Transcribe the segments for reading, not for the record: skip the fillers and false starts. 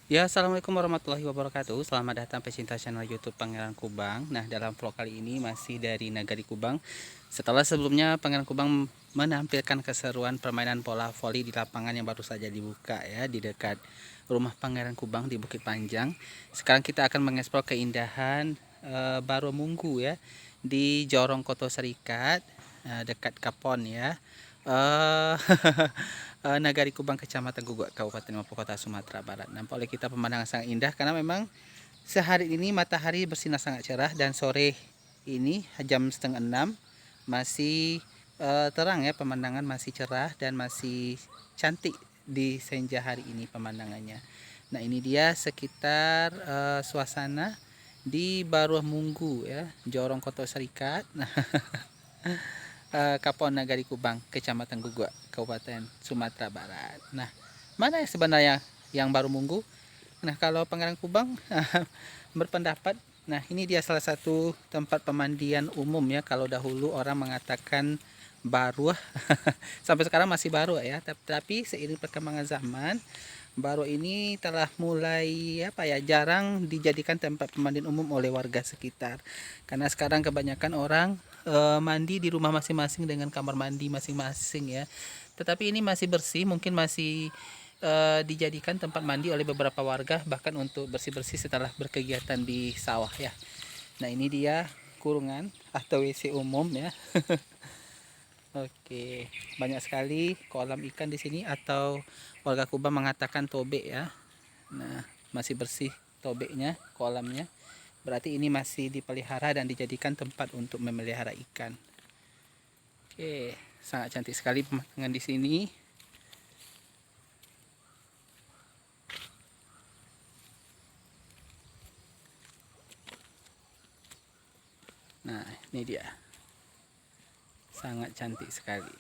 Ya, assalamualaikum warahmatullahi wabarakatuh. Selamat datang pecinta channel YouTube Pangeran Kubang. Nah, dalam vlog kali ini masih dari Nagari Kubang. Setelah sebelumnya Pangeran Kubang menampilkan keseruan permainan bola voli di lapangan yang baru saja dibuka ya di dekat rumah Pangeran Kubang di Bukit Panjang. Sekarang kita akan mengeksplor keindahan Baro Munggu ya di Jorong Koto Serikat dekat Kapon ya. eh Nagari Kubang, Kecamatan Guguk, Kabupaten Mampu Kota, Sumatera Barat. Nampak oleh kita pemandangan sangat indah karena memang sehari ini matahari bersinar sangat cerah dan sore ini jam setengah 6 masih terang ya, pemandangan masih cerah dan masih cantik di senja hari ini pemandangannya. Nah, ini dia sekitar suasana di Baruah Munggu ya, Jorong Koto Serikat. Nah, Kapon Nagari Kubang, Kecamatan Guguk, Kabupaten Sumatera Barat. Nah, mana yang sebenarnya yang Baru Munggu? Nah, kalau Pangeran Kubang berpendapat, nah ini dia salah satu tempat pemandian umum ya. Kalau dahulu orang mengatakan baru, sampai sekarang masih baru ya. Tapi seiring perkembangan zaman, baru ini telah mulai apa ya, jarang dijadikan tempat pemandian umum oleh warga sekitar. Karena sekarang kebanyakan orang mandi di rumah masing-masing dengan kamar mandi masing-masing ya. Tetapi ini masih bersih, mungkin masih dijadikan tempat mandi oleh beberapa warga, bahkan untuk bersih-bersih setelah berkegiatan di sawah ya. Nah, ini dia kurungan atau WC umum ya. Oke, banyak sekali kolam ikan di sini atau warga Kuba mengatakan tobe ya. Nah, masih bersih tobeknya, kolamnya. Berarti ini masih dipelihara dan dijadikan tempat untuk memelihara ikan. Oke, sangat cantik sekali pemandangan di sini. Nah, ini dia. Sangat cantik sekali.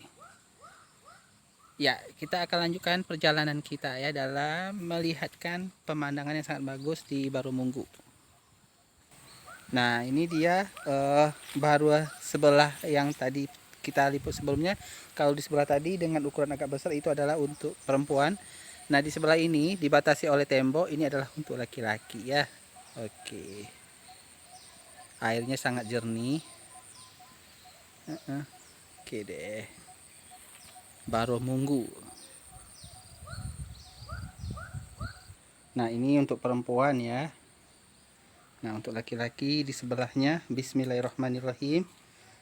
Ya, kita akan lanjutkan perjalanan kita ya dalam melihatkan pemandangan yang sangat bagus di Baru Munggu. Nah, ini dia baru sebelah yang tadi kita liput sebelumnya. Kalau di sebelah tadi dengan ukuran agak besar itu adalah untuk perempuan. Nah, di sebelah ini dibatasi oleh tembok, ini adalah untuk laki-laki ya. Oke. Airnya sangat jernih. Oke deh. Baru Munggu. Nah, ini untuk perempuan ya. Nah, untuk laki-laki di sebelahnya, bismillahirrahmanirrahim.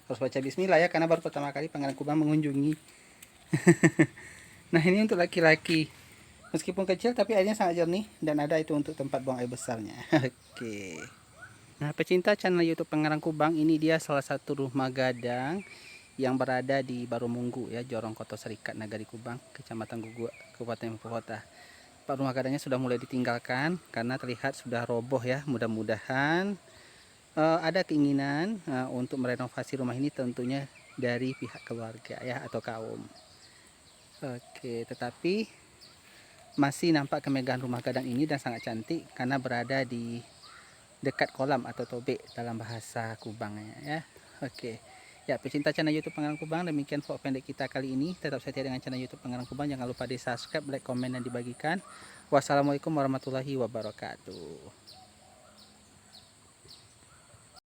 Harus baca bismillah ya, karena baru pertama kali Pangeran Kubang mengunjungi. Nah, ini untuk laki-laki. Meskipun kecil, tapi airnya sangat jernih. Dan ada itu untuk tempat buang air besarnya. Oke. Nah, pecinta channel YouTube Pangeran Kubang, ini dia salah satu rumah gadang yang berada di Baru Munggu ya, Jorong Koto Serikat, Nagari Kubang, Kecamatan Guguk, Kabupaten Mampu Kota. Rumah gadangnya sudah mulai ditinggalkan karena terlihat sudah roboh ya. Mudah-mudahan ada keinginan untuk merenovasi rumah ini, tentunya dari pihak keluarga ya atau kaum. Oke, tetapi masih nampak kemegahan rumah gadang ini dan sangat cantik karena berada di dekat kolam atau tobek dalam bahasa Kubangnya ya. Oke. Ya, pecinta channel YouTube Pangeran Kubang, demikian vlog pendek kita kali ini. Tetap setia dengan channel YouTube Pangeran Kubang. Jangan lupa di subscribe, like, komen, dan dibagikan. Wassalamualaikum warahmatullahi wabarakatuh.